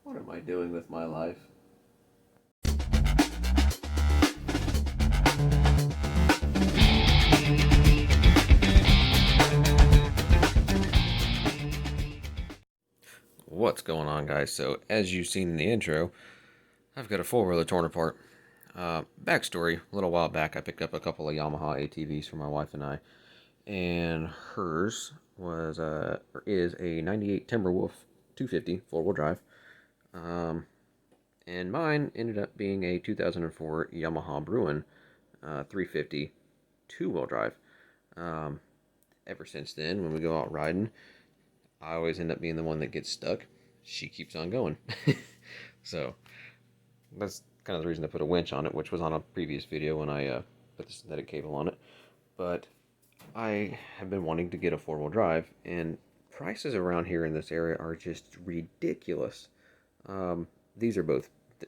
What am I doing with my life? What's going on, guys? So, as you've seen in the intro, I've got a four-wheeler torn apart. Backstory, a little while back, I picked up a couple of Yamaha ATVs for my wife and I, and hers is a 98 Timberwolf 250 four-wheel drive, and mine ended up being a 2004 Yamaha Bruin 350 two-wheel drive. Um, Ever since then, when we go out riding, I always end up being the one that gets stuck. She keeps on going. So that's kind of the reason I put a winch on it, which was on a previous video when I put the synthetic cable on it. But I have been wanting to get a four-wheel drive, and prices around here in this area are just ridiculous. These are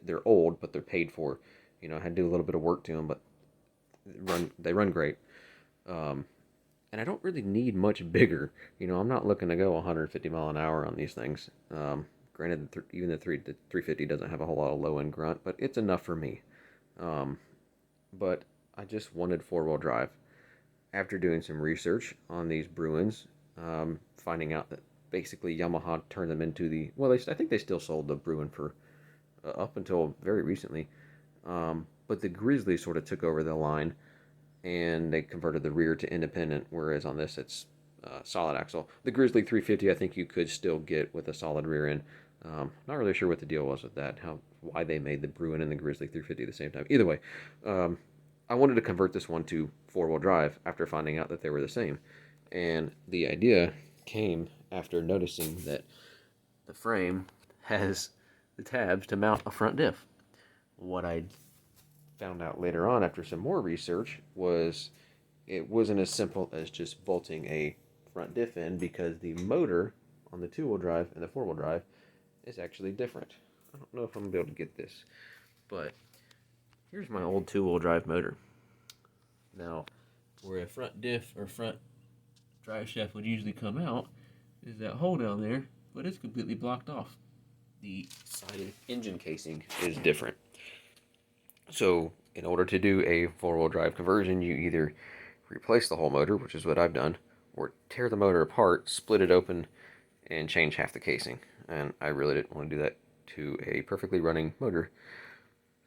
they're old, but they're paid for. You know, I had to do a little bit of work to them, but they run great. Um, and I don't really need much bigger. You know, I'm not looking to go 150 mile an hour on these things. Granted, even the 350 doesn't have a whole lot of low end grunt, but it's enough for me. Um, but I just wanted four-wheel drive. After doing some research on these Bruins, finding out that basically Yamaha turned them into I think they still sold the Bruin for up until very recently. But the Grizzly sort of took over the line, and they converted the rear to independent, whereas on this it's solid axle. The Grizzly 350 I think you could still get with a solid rear end. Not really sure what the deal was with that, why they made the Bruin and the Grizzly 350 at the same time. Either way, I wanted to convert this one to four-wheel drive after finding out that they were the same. And the idea came after noticing that the frame has the tabs to mount a front diff. What I found out later on after some more research was it wasn't as simple as just bolting a front diff in, because the motor on the two-wheel drive and the four-wheel drive is actually different. I don't know if I'm going to be able to get this, but here's my old two-wheel drive motor. Now, where a front diff or front drive shaft would usually come out is that hole down there, but it's completely blocked off. The sided engine casing is different. So, in order to do a four-wheel drive conversion, you either replace the whole motor, which is what I've done, or tear the motor apart, split it open, and change half the casing. And I really didn't want to do that to a perfectly running motor.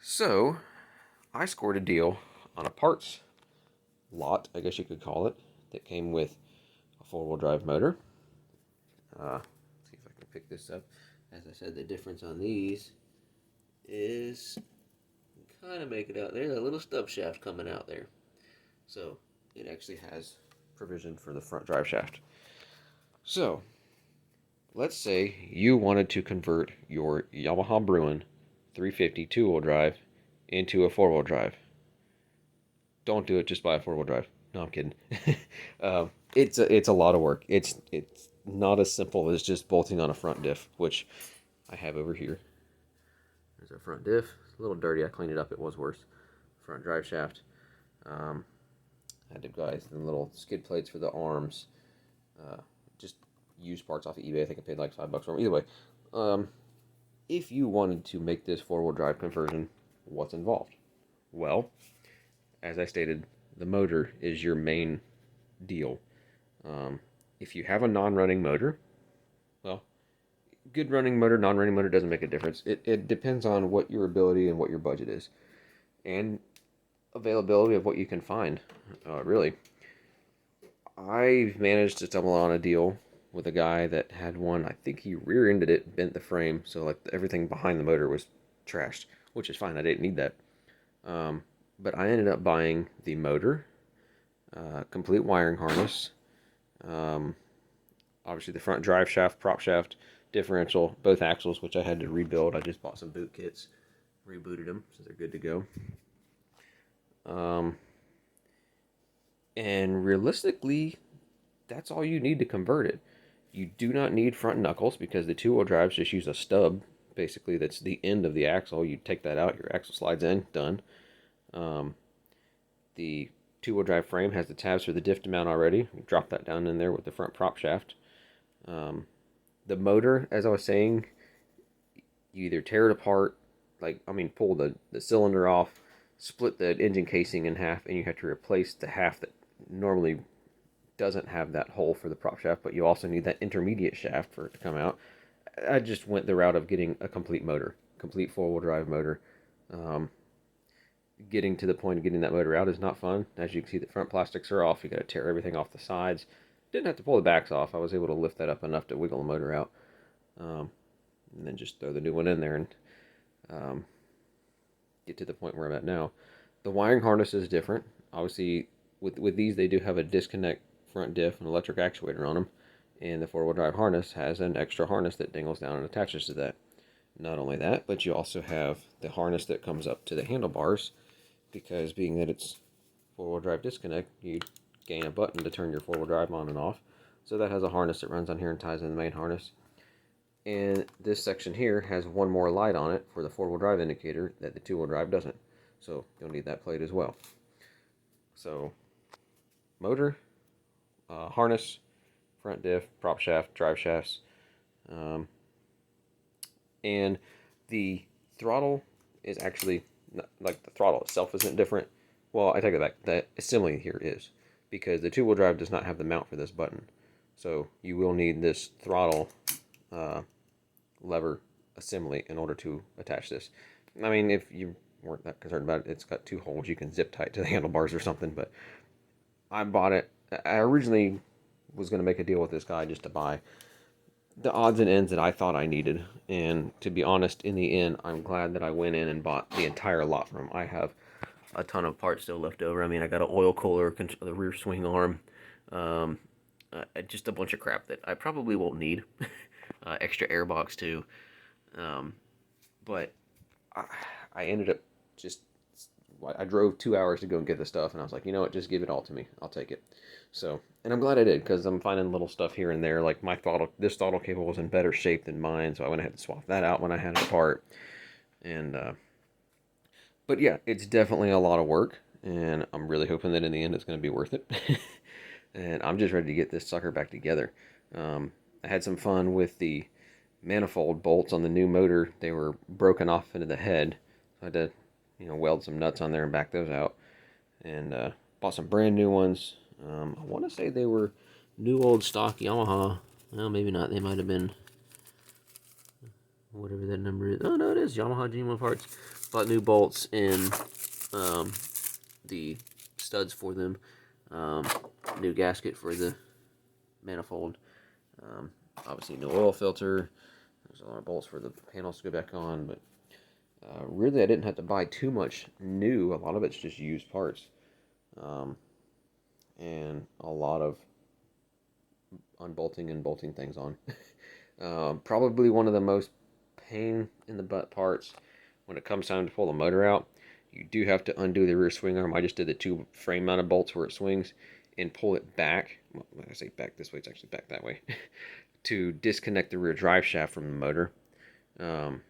So, I scored a deal on a parts lot, I guess you could call it, that came with a four-wheel drive motor. Let's see if I can pick this up. As I said, the difference on these is, kind of make it out there, a little stub shaft coming out there. So it actually has provision for the front drive shaft. So let's say you wanted to convert your Yamaha Bruin 350 two-wheel drive into a four-wheel drive. Don't do it just buy a four-wheel drive. No, I'm kidding. It's a lot of work. It's not as simple as just bolting on a front diff, which I have over here. There's our front diff. It's a little dirty. I cleaned it up. It was worse. Front drive shaft. I had to buy the little skid plates for the arms. Just used parts off of eBay. I think I paid like $5 for them. Either way, if you wanted to make this four-wheel drive conversion, what's involved? Well, as I stated, the motor is your main deal. If you have a non-running motor, well, good running motor, non-running motor doesn't make a difference. It depends on what your ability and what your budget is, and availability of what you can find, really. I've managed to stumble on a deal with a guy that had one. I think he rear-ended it, bent the frame, so like everything behind the motor was trashed, which is fine. I didn't need that. But I ended up buying the motor, complete wiring harness, obviously the front drive shaft, prop shaft, differential, both axles, which I had to rebuild. I just bought some boot kits, rebooted them, so they're good to go. And realistically, that's all you need to convert it. You do not need front knuckles, because the two-wheel drives just use a stub, basically, that's the end of the axle. You take that out, your axle slides in, done. The two-wheel drive frame has the tabs for the diff to mount already. You drop that down in there with the front prop shaft. The motor, as I was saying, you either tear it apart, pull the cylinder off, split the engine casing in half, and you have to replace the half that normally doesn't have that hole for the prop shaft, but you also need that intermediate shaft for it to come out. I just went the route of getting a complete motor, complete four-wheel drive motor. Um, Getting to the point of getting that motor out is not fun. As you can see, the front plastics are off. You got to tear everything off the sides. Didn't have to pull the backs off. I was able to lift that up enough to wiggle the motor out, and then just throw the new one in there and um, get to the point where I'm at now. The wiring harness is different. Obviously, with these, they do have a disconnect front diff and electric actuator on them, and the four-wheel drive harness has an extra harness that dangles down and attaches to that. Not only that, but you also have the harness that comes up to the handlebars, because being that it's four-wheel drive disconnect, you gain a button to turn your four-wheel drive on and off. So that has a harness that runs on here and ties in the main harness. And this section here has one more light on it for the four-wheel drive indicator that the two-wheel drive doesn't. So you'll need that plate as well. So motor, harness, front diff, prop shaft, drive shafts, and the throttle is actually like the throttle itself isn't different. Well, I take it back. The assembly here is, because the two-wheel drive does not have the mount for this button. So you will need this throttle lever assembly in order to attach this. I mean, if you weren't that concerned about it, it's got two holes you can zip tight to the handlebars or something. But I bought it. I originally was going to make a deal with this guy just to buy the odds and ends that I thought I needed. And to be honest, in the end, I'm glad that I went in and bought the entire lot from him. I have a ton of parts still left over. I mean, I got an oil cooler, the rear swing arm, just a bunch of crap that I probably won't need. Extra airbox too. But I ended up I drove 2 hours to go and get the stuff, and I was like, you know what, just give it all to me. I'll take it. So, and I'm glad I did, because I'm finding little stuff here and there, like this throttle cable was in better shape than mine, so I went ahead and swapped that out when I had it apart. And, but yeah, it's definitely a lot of work, and I'm really hoping that in the end it's going to be worth it. And I'm just ready to get this sucker back together. I had some fun with the manifold bolts on the new motor. They were broken off into the head, so I had to weld some nuts on there and back those out. And bought some brand new ones. I want to say they were new old stock Yamaha. Well, maybe not. They might have been whatever that number is. Oh, no, it is Yamaha Genuine Parts. Bought new bolts and the studs for them. New gasket for the manifold. Obviously, no oil filter. There's a lot of bolts for the panels to go back on, but really, I didn't have to buy too much new. A lot of it's just used parts. And a lot of unbolting and bolting things on. Probably one of the most pain in the butt parts when it comes time to pull the motor out. You do have to undo the rear swing arm. I just did the two frame mounted bolts where it swings and pull it back. Well, when I say back this way, it's actually back that way. To disconnect the rear drive shaft from the motor. And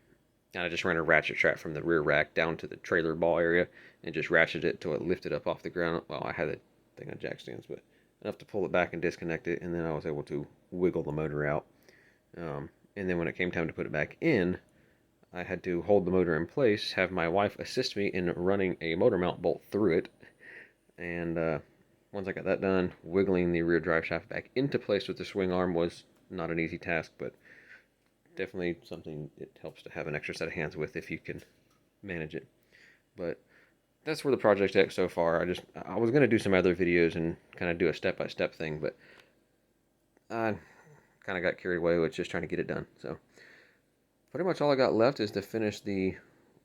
I just ran a ratchet strap from the rear rack down to the trailer ball area and just ratcheted it until it lifted up off the ground. Well, I had a thing on jack stands, but enough to pull it back and disconnect it, and then I was able to wiggle the motor out. And then when it came time to put it back in, I had to hold the motor in place, have my wife assist me in running a motor mount bolt through it, and once I got that done, wiggling the rear drive shaft back into place with the swing arm was not an easy task, but definitely something it helps to have an extra set of hands with if you can manage it. But that's where the project's at so far. I was going to do some other videos and kind of do a step-by-step thing, but I kind of got carried away with just trying to get it done. So pretty much all I got left is to finish the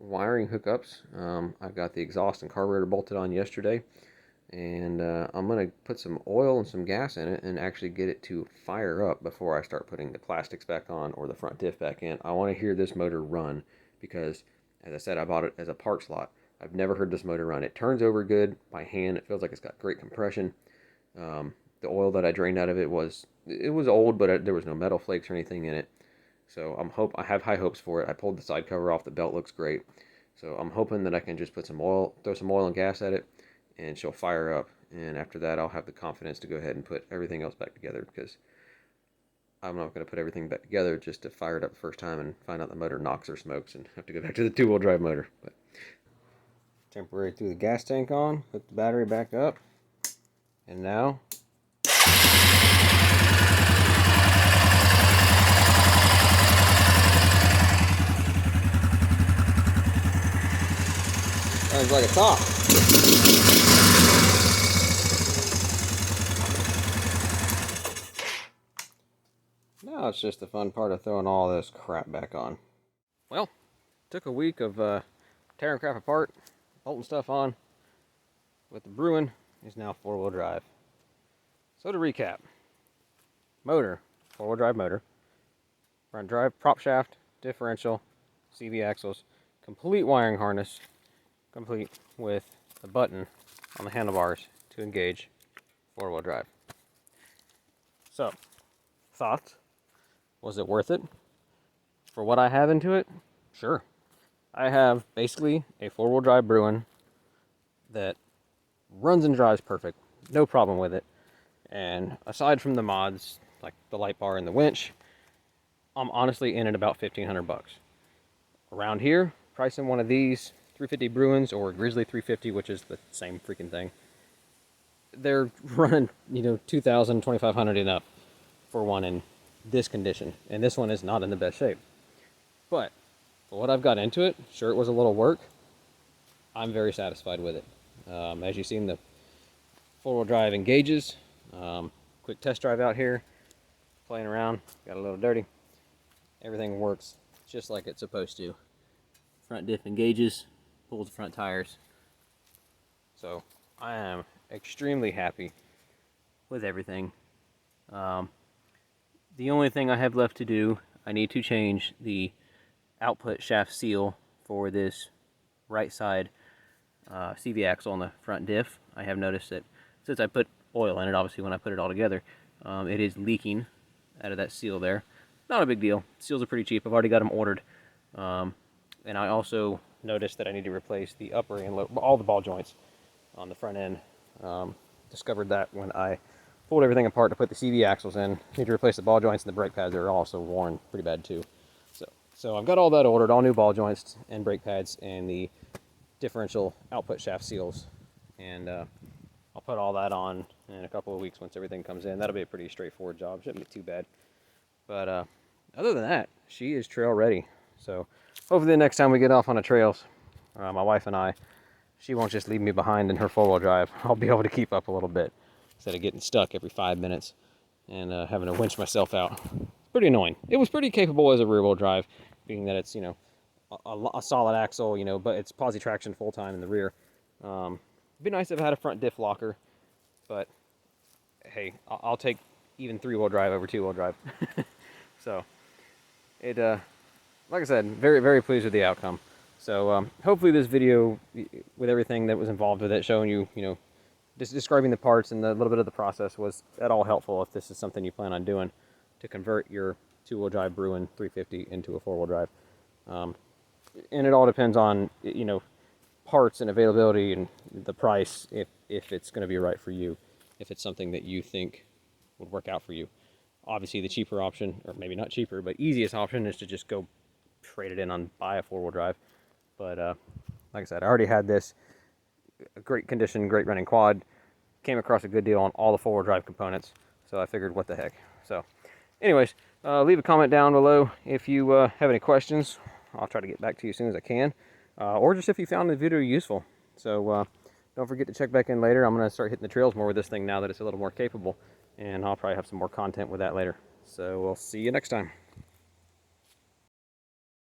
wiring hookups. I've got the exhaust and carburetor bolted on yesterday, and I'm going to put some oil and some gas in it and actually get it to fire up before I start putting the plastics back on or the front diff back in. I want to hear this motor run because, as I said, I bought it as a parts lot. I've never heard this motor run. It turns over good by hand. It feels like it's got great compression. The oil that I drained out of it was old, but there was no metal flakes or anything in it. So I have high hopes for it. I pulled the side cover off. The belt looks great. So I'm hoping that I can just put some oil, throw some oil and gas at it, and she'll fire up. And after that, I'll have the confidence to go ahead and put everything else back together, because I'm not going to put everything back together just to fire it up the first time and find out the motor knocks or smokes and have to go back to the two-wheel drive motor. But temporary threw the gas tank on, hook the battery back up, and now sounds like a top. Now it's just the fun part of throwing all this crap back on. Well, took a week of tearing crap apart, bolting stuff on, but the Bruin is now four-wheel drive. So to recap, motor, four-wheel drive motor, front drive, prop shaft, differential, CV axles, complete wiring harness, complete with the button on the handlebars to engage four-wheel drive. So, thoughts? Was it worth it? For what I have into it? Sure. I have basically a four-wheel drive Bruin that runs and drives perfect. No problem with it. And aside from the mods, like the light bar and the winch, I'm honestly in at about $1,500. Around here, pricing one of these 350 Bruins or Grizzly 350, which is the same freaking thing, they're running, $2,000, $2,500 and up for one in this condition. And this one is not in the best shape. But for what I've got into it, sure, it was a little work. I'm very satisfied with it. As you've seen, the four-wheel drive engages. Quick test drive out here, playing around, got a little dirty. Everything works just like it's supposed to. Front diff engages, pulls the front tires. So I am extremely happy with everything. The only thing I have left to do, I need to change the output shaft seal for this right side CV axle on the front diff. I have noticed that since I put oil in it, obviously when I put it all together, it is leaking out of that seal there. Not a big deal. Seals are pretty cheap. I've already got them ordered. And I also noticed that I need to replace the upper and all the ball joints on the front end. Discovered that when I pulled everything apart to put the CV axles in. Need to replace the ball joints and the brake pads are also worn pretty bad too. So I've got all that ordered, all new ball joints and brake pads and the differential output shaft seals. And I'll put all that on in a couple of weeks once everything comes in. That'll be a pretty straightforward job. Shouldn't be too bad. But other than that, she is trail ready. So hopefully the next time we get off on the trails, my wife and I, she won't just leave me behind in her four-wheel drive. I'll be able to keep up a little bit instead of getting stuck every 5 minutes and having to winch myself out. Pretty annoying. It was pretty capable as a rear-wheel drive, being that it's, a solid axle, but it's posi traction full-time in the rear. It'd be nice if I had a front diff locker, but hey, I'll take even three-wheel drive over two-wheel drive. So, like I said, very, very pleased with the outcome. So, hopefully this video, with everything that was involved with it, showing you, just describing the parts and a little bit of the process, was at all helpful if this is something you plan on doing to convert your two-wheel drive Bruin 350 into a four-wheel drive. And it all depends on, parts and availability and the price, if it's going to be right for you, if it's something that you think would work out for you. Obviously, the cheaper option, or maybe not cheaper, but easiest option is to just go trade it in on buy a four-wheel drive. But like I said, I already had this, a great condition, great running quad. Came across a good deal on all the four-wheel drive components, so I figured, what the heck. So, anyways, leave a comment down below if you have any questions. I'll try to get back to you as soon as I can, or just if you found the video useful. So don't forget to check back in later. I'm going to start hitting the trails more with this thing now that it's a little more capable, and I'll probably have some more content with that later. So we'll see you next time.